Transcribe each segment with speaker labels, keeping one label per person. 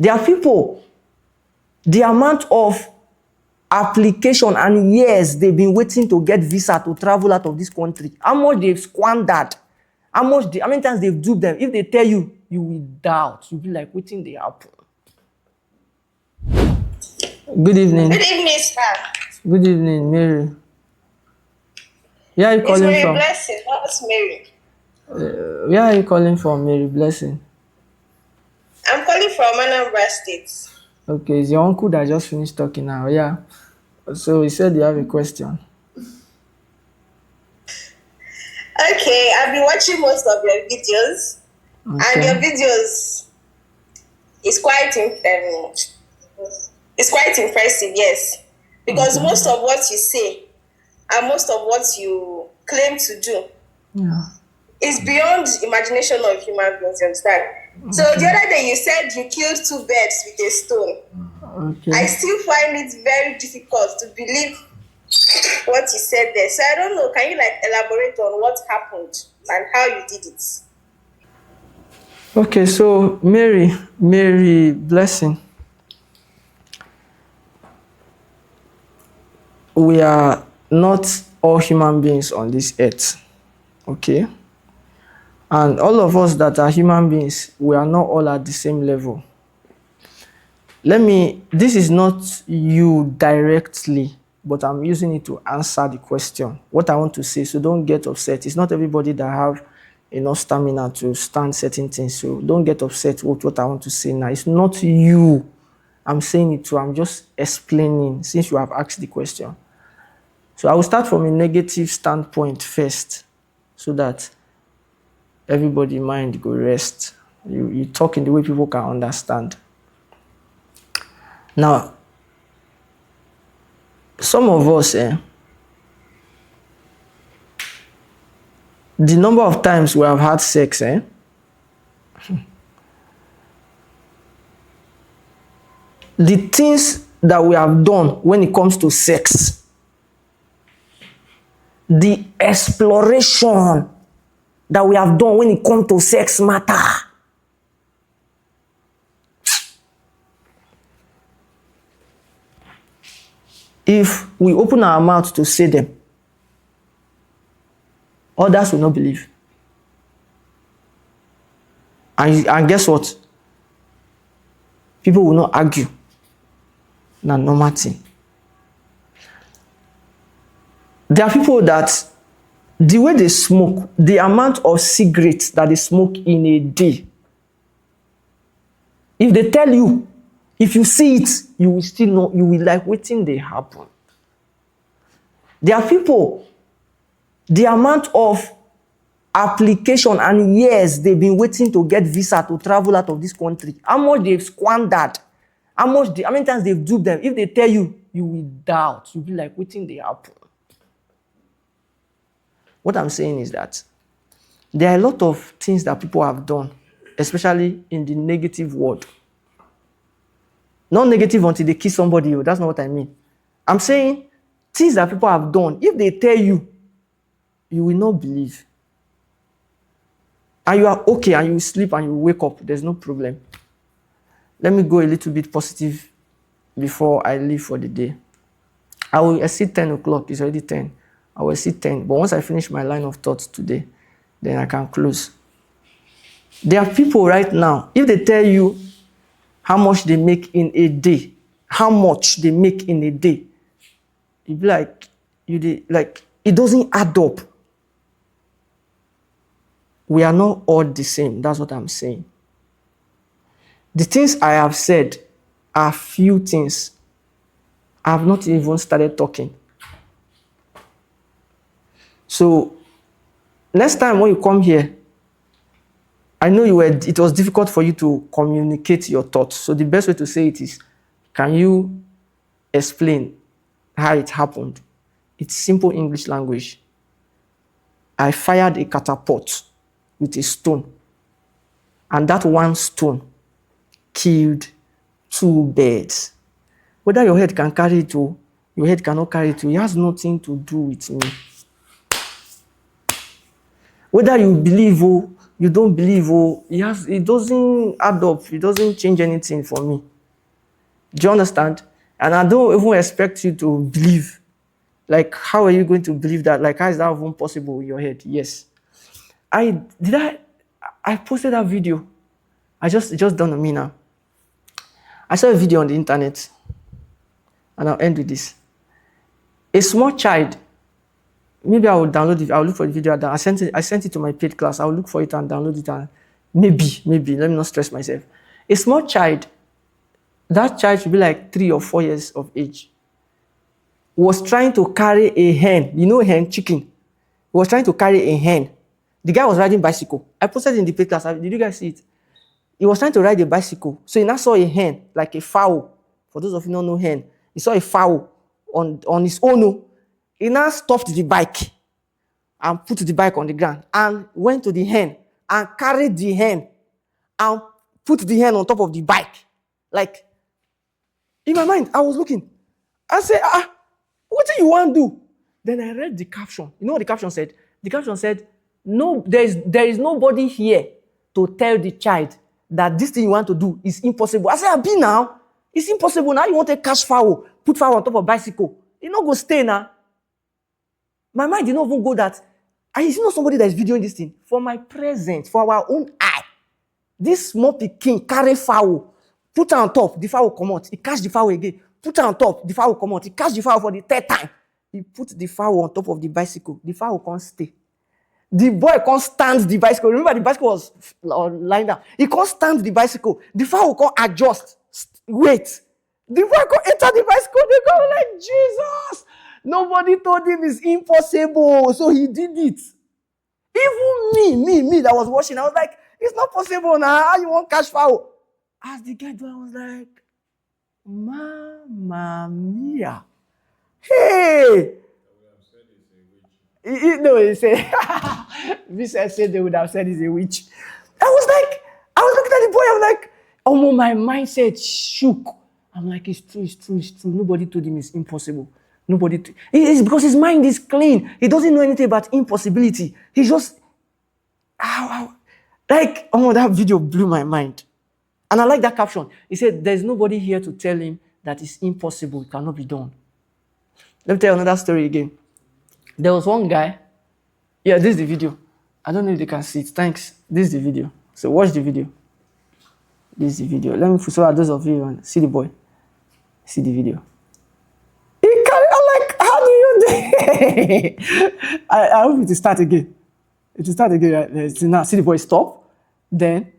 Speaker 1: There are people, the amount of application and years they've been waiting to get visa to travel out of this country, how much they've squandered, how many times they've duped them. If they tell you, you will doubt. You'll be like, waiting they happen. Good evening.
Speaker 2: Good evening, sir.
Speaker 1: Good evening, Mary. Where are you calling
Speaker 2: Mary
Speaker 1: from?
Speaker 2: Blessing, not Mary.
Speaker 1: Where are you calling from, Mary Blessing?
Speaker 2: I'm calling from Anambra State.
Speaker 1: Okay, it's your uncle that just finished talking now. Yeah. So he said you have a question.
Speaker 2: Okay, I've been watching most of your videos, and your videos is quite it's quite impressive, yes. Because most of what you say and most of what you claim to do is beyond imagination of human beings, you understand? So the other day you said you killed 2 birds with a stone. I still find it very difficult to believe what you said there. So I don't know, can you elaborate on what happened and how you did it?
Speaker 1: Okay, so Mary Blessing, we are not all human beings on this earth, okay? And all of us that are human beings, we are not all at the same level. This is not you directly, but I'm using it to answer the question. What I want to say, so don't get upset. It's not everybody that have enough stamina to stand certain things, so don't get upset with what I want to say now. It's not you I'm saying it to, I'm just explaining since you have asked the question. So I will start from a negative standpoint first, so that everybody mind go rest. You talk in the way people can understand. Now, some of us, the number of times we have had sex, the things that we have done when it comes to sex, the exploration that we have done when it comes to sex matter, if we open our mouth to say them, others will not believe. And guess what? People will not argue. Now, normal thing. There are people that the way they smoke, the amount of cigarettes that they smoke in a day, if they tell you, if you see it, you will still know, you will like waiting they happen. There are people, the amount of application and years they've been waiting to get visa to travel out of this country, how much they've squandered, how many times they've duped them. If they tell you, you will doubt. You'll be like, waiting they happen. What I'm saying is that there are a lot of things that people have done, especially in the negative world. Not negative until they kiss somebody. That's not what I mean. I'm saying things that people have done, if they tell you, you will not believe. And you are okay and you sleep and you wake up. There's no problem. Let me go a little bit positive before I leave for the day. I will exceed 10 o'clock. It's already 10. I will exceed 10. But once I finish my line of thoughts today, then I can close. There are people right now, if they tell you how much they make in a day, you'll be like, it doesn't add up. We are not all the same. That's what I'm saying. The things I have said are few things. I have not even started talking. So, next time when you come here, I know it was difficult for you to communicate your thoughts. So the best way to say it is, can you explain how it happened? It's simple English language. I fired a catapult with a stone. And that one stone killed 2 birds. Whether your head can carry it or your head cannot carry it, it has nothing to do with me. Whether you believe or you don't believe, it doesn't add up. It doesn't change anything for me. Do you understand? And I don't even expect you to believe. Like, how are you going to believe that? Like, how is that even possible in your head? Yes. I posted that video. It just dawned on me now. I saw a video on the internet, and I'll end with this. A small child, maybe I will download it. I'll look for the video. I sent it to my paid class. I'll look for it and download it. And maybe, let me not stress myself. A small child, that child should be like 3 or 4 years of age, was trying to carry a hen. You know hen, chicken. He was trying to carry a hen. The guy was riding bicycle. I posted it in the paid class. Did you guys see it? He was trying to ride a bicycle. So he now saw a hen, like a fowl. For those of you who don't know hen, he saw a fowl on his own. He now stopped the bike and put the bike on the ground and went to the hen and carried the hen and put the hen on top of the bike. Like, in my mind, I was looking. I said, what do you want to do? Then I read the caption. You know what the caption said? The caption said, no, there is nobody here to tell the child that this thing you want to do is impossible. I said, Abi now, it's impossible. Now you want to catch fowl, put fowl on top of bicycle. You not go stay now. My mind did not even go that. I see not somebody that is videoing this thing. For my presence, for our own eye, this small pikin carry fowl, put her on top, the fowl come out. He catch the fowl again. Put her on top, the fowl come out. He catch the fowl for the third time. He put the fowl on top of the bicycle. The fowl can't stay. The boy can't stand the bicycle. Remember, the bicycle was lined up. He can't stand the bicycle. The fowl can't adjust. Wait. The boy can't enter the bicycle. They go like, Jesus. Nobody told him it's impossible. So he did it. Even me that was watching, I was like, it's not possible now. How you want catch fowl? As the guy do, I was like, Mamma mia. Hey. He said, Vincent said they would have said he's a witch. I was looking at the boy, I was like, oh, my mindset shook. I'm like, it's true. Nobody told him it's impossible. It's because his mind is clean. He doesn't know anything about impossibility. He's just, that video blew my mind. And I like that caption. He said, there's nobody here to tell him that it's impossible. It cannot be done. Let me tell you another story again. There was one guy. Yeah, this is the video. I don't know if they can see it. Thanks. This is the video. So watch the video. This is the video. Let me show those of you and see the boy. See the video. I'm like, how do you do it? I hope it will start again. It will start again. Right? Now, see the boy stop. Then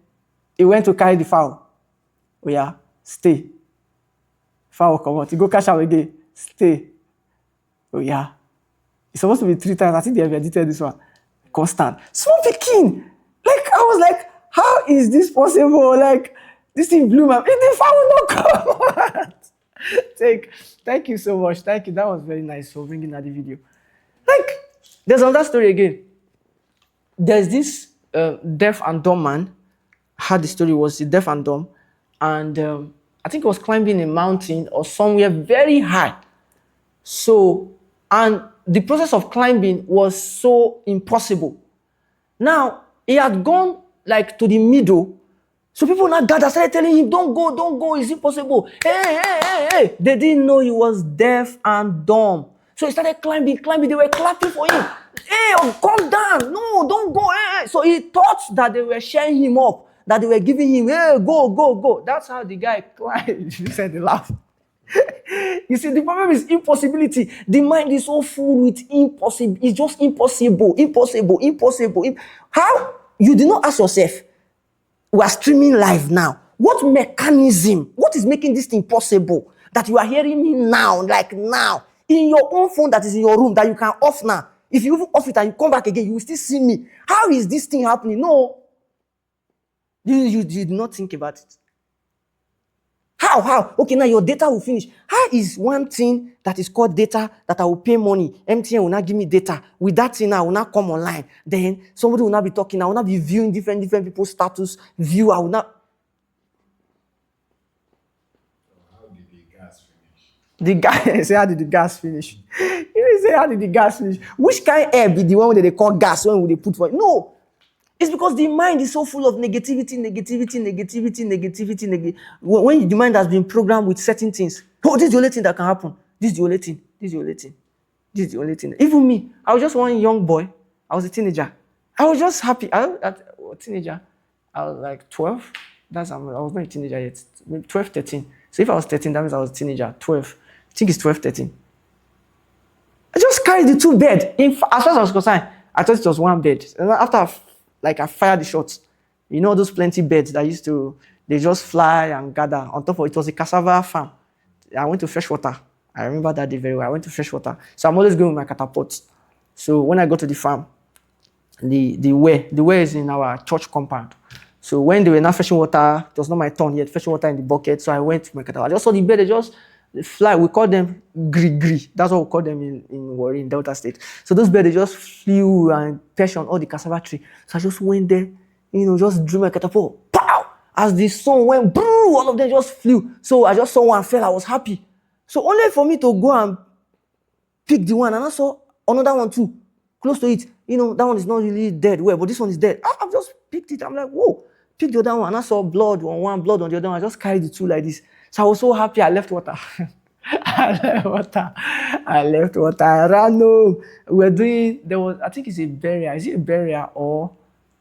Speaker 1: he went to carry the fowl. Oh yeah, stay. Fowl come out. He go catch out again. Stay. Oh yeah. It's supposed to be 3 times. I think they have edited this one. Constant. Small pikin. Like, I was like, how is this possible? Like, this thing blew my... The fowl will not come out. Thank you so much. Thank you. That was very nice for bringing that video. Like, there's another story again. There's this deaf and dumb man. How the story was, deaf and dumb. And I think he was climbing a mountain or somewhere very high. So, and the process of climbing was so impossible. Now, he had gone like to the middle. So people now gathered, started telling him, don't go, it's impossible. Hey. They didn't know he was deaf and dumb. So he started climbing. They were clapping for him. Hey, come down. No, don't go. Hey. So he thought that they were cheering him up, that they were giving him, hey, go. That's how the guy climbed. He said they laughed. You see, the problem is impossibility. The mind is so full with impossible. It's just impossible. How? You did not ask yourself, we are streaming live now. What mechanism? What is making this thing possible? That you are hearing me now, like now, in your own phone that is in your room that you can off now. If you off it and you come back again, you will still see me. How is this thing happening? No. You did not think about it. How? Okay, now your data will finish. How is one thing that is called data that I will pay money? MTN will not give me data. With that thing, I will not come online. Then somebody will not be talking. I will not be viewing different people's status. I will not.
Speaker 3: How did the gas finish?
Speaker 1: The guy say, how did the gas finish? You know, say, how did the gas finish? Which kind of air be the one that they call gas when they put for it? No. It's because the mind is so full of negativity. When the mind has been programmed with certain things, oh, this is the only thing that can happen. This is the only thing. This is the only thing. This is the only thing. Even me, I was just one young boy. I was a teenager. I was just happy. A teenager. I was like 12. I was not a teenager yet. Maybe 12, 13. So if I was 13, that means I was a teenager. 12. I think it's 12, 13. I just carried the two beds. As far as I was concerned, I thought it was one bed. And after I fired the shots, you know those plenty beds that they just fly and gather on top of it. Was a cassava farm. I went to freshwater. I remember that day very well. I went to freshwater. So I'm always going with my catapult. So when I go to the farm, the well is in our church compound. So when they were not fetching water, it was not my turn yet, fetching water in the bucket. So I went to my catapult. I just saw the bed, they fly. We call them gri. That's what we call them in Warri, in Delta State. So those birds, they just flew and perched on all the cassava tree. So I just went there, just drew my catapult. Pow! As the sun went, boom, all of them just flew. So I just saw one fell. I was happy. So only for me to go and pick the one, and I saw another one too, close to it. That one is not really dead well, but this one is dead. I've just picked it. I'm like, whoa, pick the other one. And I saw blood on one, blood on the other one. I just carried the two like this. So I was so happy. I left water. I left water. I ran home. I think it's a burial. Is it a burial or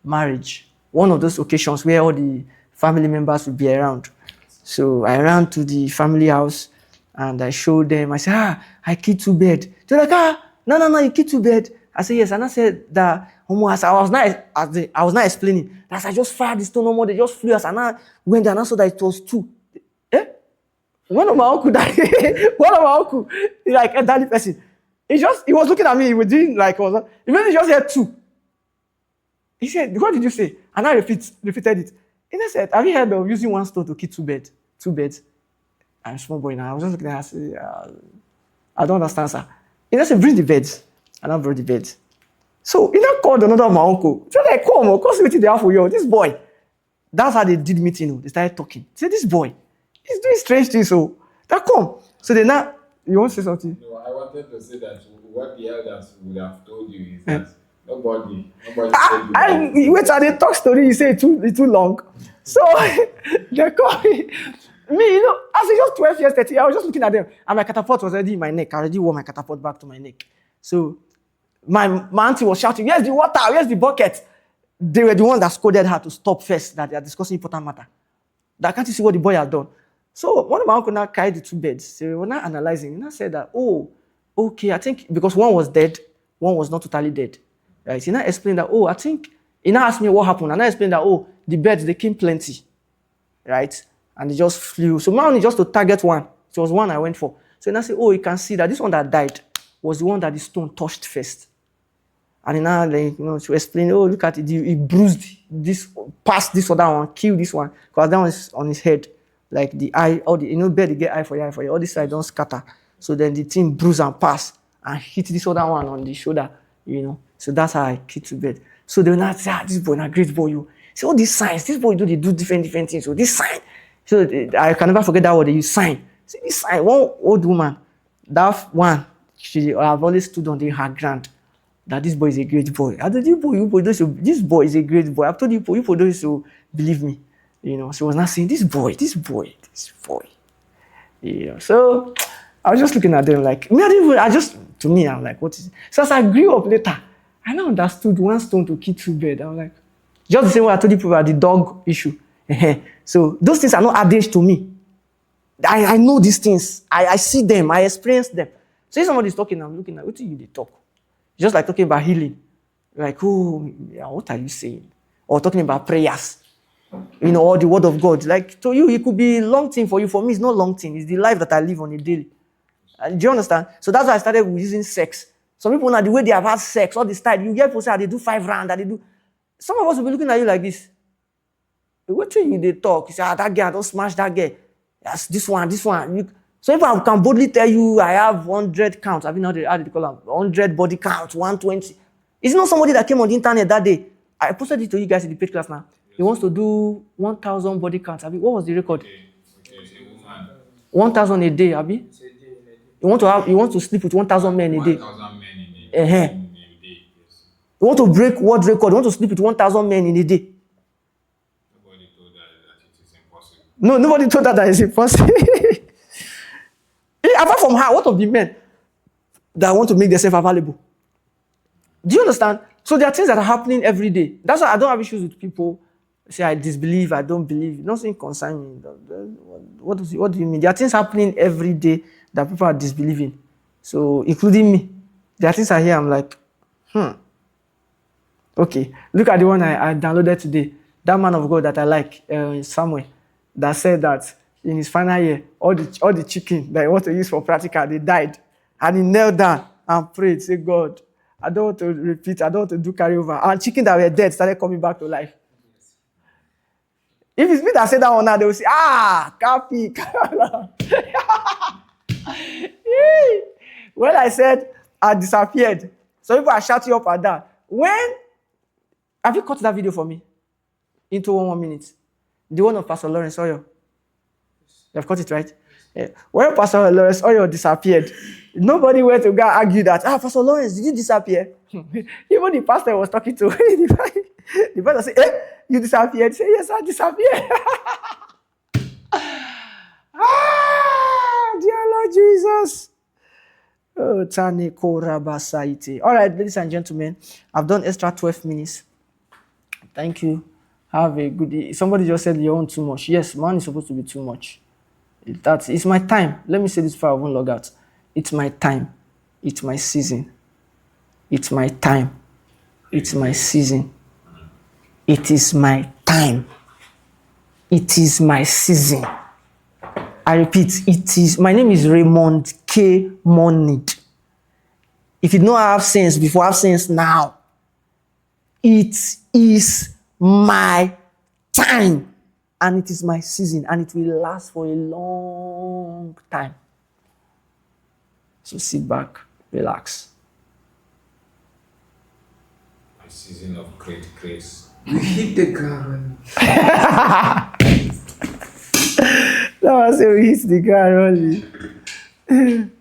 Speaker 1: marriage? One of those occasions where all the family members will be around. So I ran to the family house and I showed them. I said, I killed two birds. They're like, no, you killed two birds. I said, yes. And I said that as I was not explaining. As I just fired the stone no more, they just flew. As I now went there and I saw that it was two. One of my uncle died. One of my uncle, like a daddy person. He was looking at me. He was doing like, he just said two. He said, what did you say? And I repeated it. And I said, have you heard of using one stone to kill two birds? Two birds. I'm a small boy now. I was just looking at him. I said, I don't understand, sir. He said, bring the beds. And I brought the beds. So he now called another of my uncle. So like, come see what they have for you. This boy. That's how they did meeting. They started talking. They said, this boy, he's doing strange things. So that come. So they now, you want to say something?
Speaker 3: No, I wanted to say that what the elders would have told you is that nobody
Speaker 1: wait, I didn't talk story. You say it's too long. So they call me. As I was 12 years, 13, I was just looking at them, and my catapult was already in my neck. I already wore my catapult back to my neck. So my auntie was shouting, "Where's the water? Where's the bucket?" They were the ones that scolded her to stop first, that they are discussing important matter. That can't you see what the boy had done? So one of my uncle now carried the two beds. So we were now analyzing, and I said that, okay, I think because one was dead, one was not totally dead. Right? He now explained that, I think, he now asked me what happened, and I explained that, the beds, they came plenty. Right? And they just flew. So my only just to target one. It was one I went for. So I said, you can see that this one that died was the one that the stone touched first. And he now, to explain, look at it, he bruised this, past this other one, killed this one, because that one is on his head. Like the eye, bed, they get eye for you. All this side don't scatter. So then the thing bruised and passed and hit this other one on the shoulder, So that's how I killed to bed. So they will not say, this boy, a great boy, you. See all these signs, this boy they do different things. So this sign. So I can never forget that word they use, sign. See this sign, one old woman, that one, I've always stood on her ground. That this boy is a great boy. I told you, this boy is a great boy. I've told you, don't used to believe me. So I was not saying, this boy. So I was just looking at them like, I'm like, what is it? So as I grew up later, I now understood one stone to kill two birds. I was like, just the same way I told you about the dog issue. So those things are not added to me. I know these things. I see them. I experience them. So if somebody's talking, I'm looking at, what do they talk? Just like talking about healing. Like, what are you saying? Or talking about prayers. Or the word of God. Like, to you, it could be a long thing for you. For me, it's not long thing. It's the life that I live on a daily. Do you understand? So that's why I started with using sex. Some people now, the way they have had sex, all this time, you get people say, they do 5 rounds, that they do. Some of us will be looking at you like this. What do they talk? You say, that girl, don't smash that girl. Yes, this one. So if I can boldly tell you, I have 100 counts. I mean, how do they call them? 100 body counts, 120. It's not somebody that came on the internet that day. I posted it to you guys in the paid class now. He wants to do 1,000 body counts. Abi, what was the record? 1,000 a day, Abi. He wants to sleep with 1,000 men a day.
Speaker 3: 1,000 men in a day. Yes.
Speaker 1: You want to break world record. You want to sleep with 1,000 men in a day.
Speaker 3: Nobody told that it is impossible.
Speaker 1: No, nobody told that it's impossible. Apart from her, what of the men that want to make themselves available? Do you understand? So there are things that are happening every day. That's why I don't have issues with people say I disbelieve, I don't believe. Nothing concerns me. What do you mean? There are things happening every day that people are disbelieving. So, including me. There are things I hear, I'm like, okay. Look at the one I downloaded today. That man of God that I like, Samuel, that said that in his final year, all the chicken that he wants to use for practical, they died. And he knelt down and prayed, say, God, I don't want to repeat, I don't want to do carryover. And chicken that were dead started coming back to life. If it's me that said that one now, they will say, copy. When I said I disappeared, so people are shouting up at that. Have you cut that video for me? Into 1 minute. The one of Pastor Lawrence Oyo. You have cut it, right? Yeah. When Pastor Lawrence Oyo disappeared, nobody went to go argue that, Pastor Lawrence, did you disappear? Even the pastor was talking to the pastor said, you disappeared? He said, yes, I disappeared. Dear Lord Jesus. Oh, Tane Korabasaite. All right, ladies and gentlemen, I've done extra 12 minutes. Thank you. Have a good day. Somebody just said you're on too much. Yes, man is supposed to be too much. It's my time. Let me say this before I won't log out. It's my time. It's my season. It's my time. It's my season. It is my time. It is my season. I repeat, my name is Raymond K. Monid. If you know I have sense before, I have sense now. It is my time. And it is my season. And it will last for a long time. So sit back, relax.
Speaker 3: My season of great grace.
Speaker 4: You hit the ground.
Speaker 1: No, I say we hit the ground only.